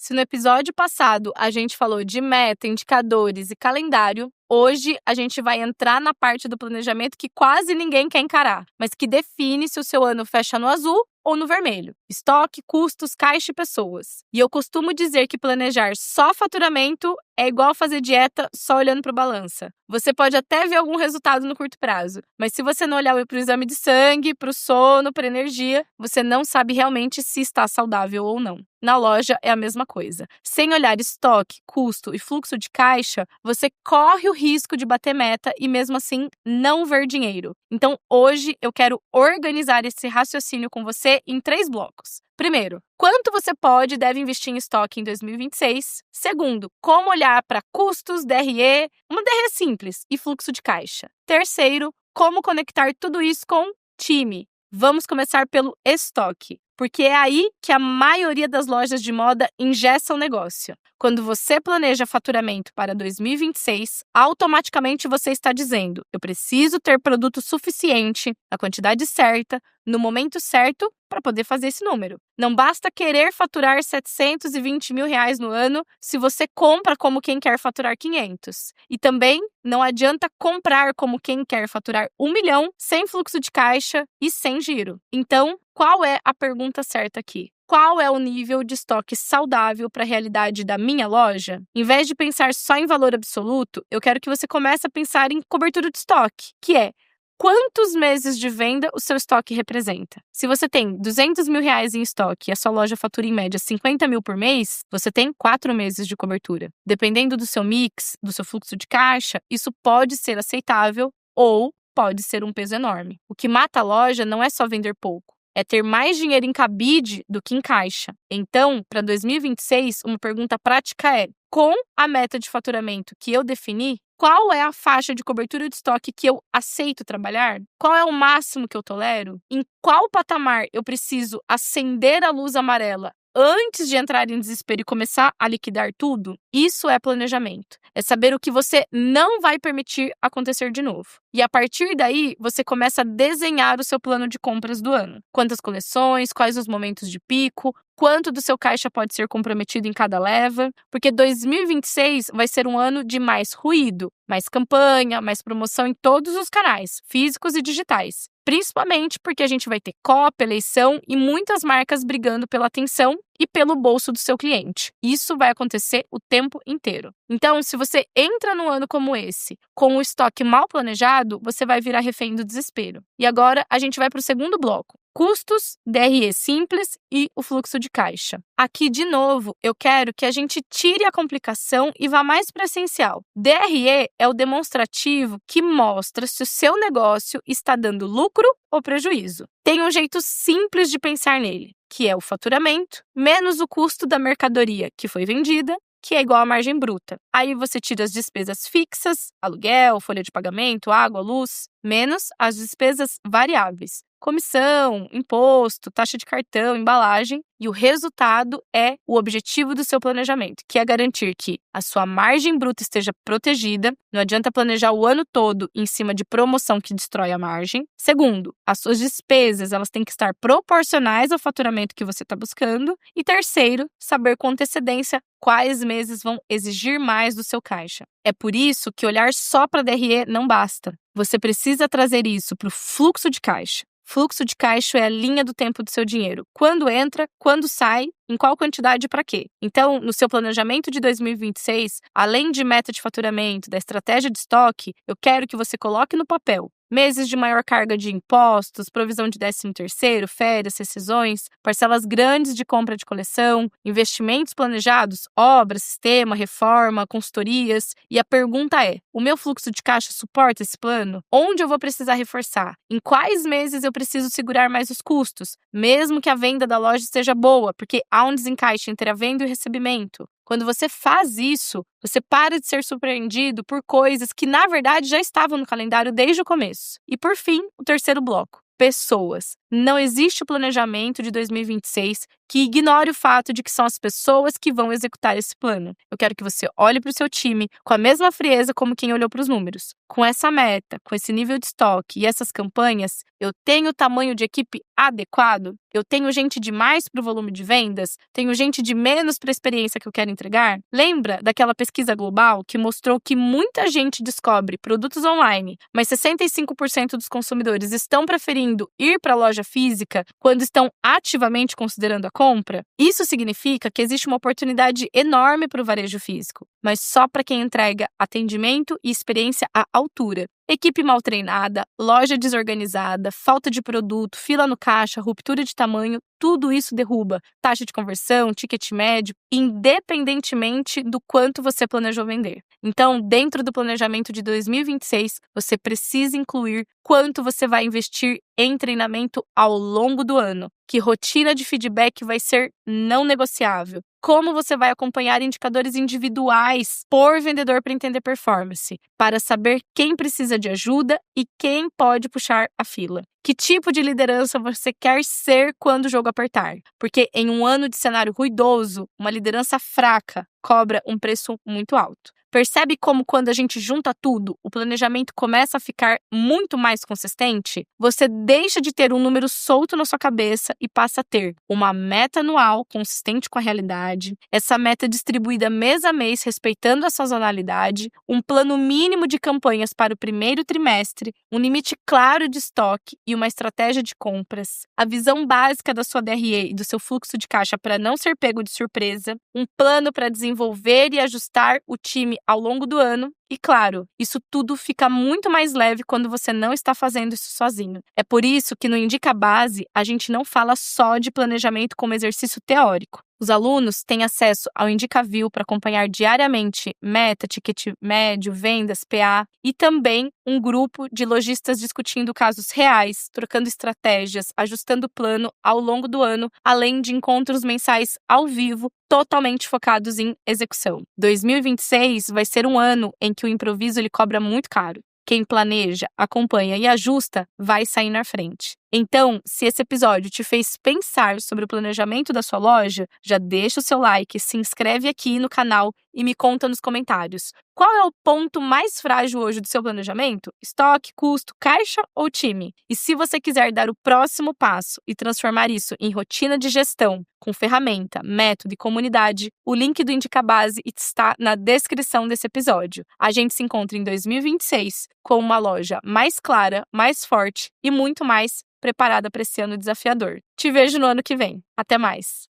Se no episódio passado a gente falou de meta, indicadores e calendário, hoje a gente vai entrar na parte do planejamento que quase ninguém quer encarar, mas que define se o seu ano fecha no azul ou no vermelho. Estoque, custos, caixa e pessoas. E eu costumo dizer que planejar só faturamento é igual fazer dieta só olhando para a balança. Você pode até ver algum resultado no curto prazo, mas se você não olhar para o exame de sangue, para o sono, para a energia, você não sabe realmente se está saudável ou não. Na loja é a mesma coisa. Sem olhar estoque, custo e fluxo de caixa, você corre o risco de bater meta e mesmo assim não ver dinheiro. Então hoje eu quero organizar esse raciocínio com você em 3 blocos. Primeiro, quanto você pode e deve investir em estoque em 2026? Segundo, como olhar para custos, DRE, uma DRE simples e fluxo de caixa. Terceiro, como conectar tudo isso com time. Vamos começar pelo estoque, porque é aí que a maioria das lojas de moda engessa o negócio. Quando você planeja faturamento para 2026, automaticamente você está dizendo: eu preciso ter produto suficiente, na quantidade certa, no momento certo, para poder fazer esse número. Não basta querer faturar R$720 mil no ano se você compra como quem quer faturar 500. E também não adianta comprar como quem quer faturar 1 milhão sem fluxo de caixa e sem giro. Então, qual é a pergunta certa aqui? Qual é o nível de estoque saudável para a realidade da minha loja? Em vez de pensar só em valor absoluto, eu quero que você comece a pensar em cobertura de estoque, que é: quantos meses de venda o seu estoque representa? Se você tem R$200 mil em estoque e a sua loja fatura em média 50 mil por mês, você tem 4 meses de cobertura. Dependendo do seu mix, do seu fluxo de caixa, isso pode ser aceitável ou pode ser um peso enorme. O que mata a loja não é só vender pouco, é ter mais dinheiro em cabide do que em caixa. Então, para 2026, uma pergunta prática é: com a meta de faturamento que eu defini, qual é a faixa de cobertura de estoque que eu aceito trabalhar? Qual é o máximo que eu tolero? Em qual patamar eu preciso acender a luz amarela antes de entrar em desespero e começar a liquidar tudo? Isso é planejamento. É saber o que você não vai permitir acontecer de novo. E a partir daí, você começa a desenhar o seu plano de compras do ano. Quantas coleções, quais os momentos de pico, quanto do seu caixa pode ser comprometido em cada leva, porque 2026 vai ser um ano de mais ruído, mais campanha, mais promoção em todos os canais, físicos e digitais. Principalmente porque a gente vai ter Copa, eleição e muitas marcas brigando pela atenção e pelo bolso do seu cliente. Isso vai acontecer o tempo inteiro. Então, se você entra num ano como esse, com o estoque mal planejado, você vai virar refém do desespero. E agora a gente vai para o segundo bloco: custos, DRE simples e o fluxo de caixa. Aqui, de novo, eu quero que a gente tire a complicação e vá mais para o essencial. DRE é o demonstrativo que mostra se o seu negócio está dando lucro ou prejuízo. Tem um jeito simples de pensar nele, que é o faturamento menos o custo da mercadoria que foi vendida, que é igual à margem bruta. Aí você tira as despesas fixas, aluguel, folha de pagamento, água, luz, menos as despesas variáveis: comissão, imposto, taxa de cartão, embalagem, e o resultado é o objetivo do seu planejamento, que é garantir que a sua margem bruta esteja protegida. Não adianta planejar o ano todo em cima de promoção que destrói a margem. Segundo, as suas despesas elas têm que estar proporcionais ao faturamento que você está buscando. E terceiro, saber com antecedência quais meses vão exigir mais do seu caixa. É por isso que olhar só para DRE não basta. Você precisa trazer isso para o fluxo de caixa. Fluxo de caixa é a linha do tempo do seu dinheiro. Quando entra, quando sai, em qual quantidade e para quê. Então, no seu planejamento de 2026, além de meta de faturamento, da estratégia de estoque, eu quero que você coloque no papel meses de maior carga de impostos, provisão de 13º, férias, rescisões, parcelas grandes de compra de coleção, investimentos planejados, obras, sistema, reforma, consultorias. E a pergunta é: o meu fluxo de caixa suporta esse plano? Onde eu vou precisar reforçar? Em quais meses eu preciso segurar mais os custos? Mesmo que a venda da loja esteja boa, porque há um desencaixe entre a venda e o recebimento. Quando você faz isso, você para de ser surpreendido por coisas que, na verdade, já estavam no calendário desde o começo. E, por fim, o terceiro bloco: pessoas. Não existe o planejamento de 2026 que ignore o fato de que são as pessoas que vão executar esse plano. Eu quero que você olhe para o seu time com a mesma frieza como quem olhou para os números. Com essa meta, com esse nível de estoque e essas campanhas, eu tenho o tamanho de equipe adequado? Eu tenho gente de mais para o volume de vendas? Tenho gente de menos para a experiência que eu quero entregar? Lembra daquela pesquisa global que mostrou que muita gente descobre produtos online, mas 65% dos consumidores estão preferindo ir para a loja física quando estão ativamente considerando a compra? Isso significa que existe uma oportunidade enorme para o varejo físico, mas só para quem entrega atendimento e experiência à altura. Equipe mal treinada, loja desorganizada, falta de produto, fila no caixa, ruptura de tamanho, tudo isso derruba taxa de conversão, ticket médio, independentemente do quanto você planejou vender. Então, dentro do planejamento de 2026, você precisa incluir quanto você vai investir em treinamento ao longo do ano, que rotina de feedback vai ser não negociável, como você vai acompanhar indicadores individuais por vendedor para entender performance, para saber quem precisa de ajuda e quem pode puxar a fila. Que tipo de liderança você quer ser quando o jogo apertar? Porque em um ano de cenário ruidoso, uma liderança fraca cobra um preço muito alto. Percebe como quando a gente junta tudo, o planejamento começa a ficar muito mais consistente? Você deixa de ter um número solto na sua cabeça e passa a ter uma meta anual consistente com a realidade, essa meta distribuída mês a mês respeitando a sazonalidade, um plano mínimo de campanhas para o primeiro trimestre, um limite claro de estoque e uma estratégia de compras, a visão básica da sua DRE e do seu fluxo de caixa para não ser pego de surpresa, um plano para desenvolver e ajustar o time ao longo do ano. E claro, isso tudo fica muito mais leve quando você não está fazendo isso sozinho. É por isso que no Indica Base a gente não fala só de planejamento como exercício teórico. Os alunos têm acesso ao IndicaView para acompanhar diariamente meta, ticket médio, vendas, PA e também um grupo de lojistas discutindo casos reais, trocando estratégias, ajustando o plano ao longo do ano, além de encontros mensais ao vivo, totalmente focados em execução. 2026 vai ser um ano em que o improviso ele cobra muito caro. Quem planeja, acompanha e ajusta vai sair na frente. Então, se esse episódio te fez pensar sobre o planejamento da sua loja, já deixa o seu like, se inscreve aqui no canal e me conta nos comentários. Qual é o ponto mais frágil hoje do seu planejamento? Estoque, custo, caixa ou time? E se você quiser dar o próximo passo e transformar isso em rotina de gestão, com ferramenta, método e comunidade, o link do Indica Base está na descrição desse episódio. A gente se encontra em 2026 com uma loja mais clara, mais forte e muito mais preparada para esse ano desafiador. Te vejo no ano que vem. Até mais!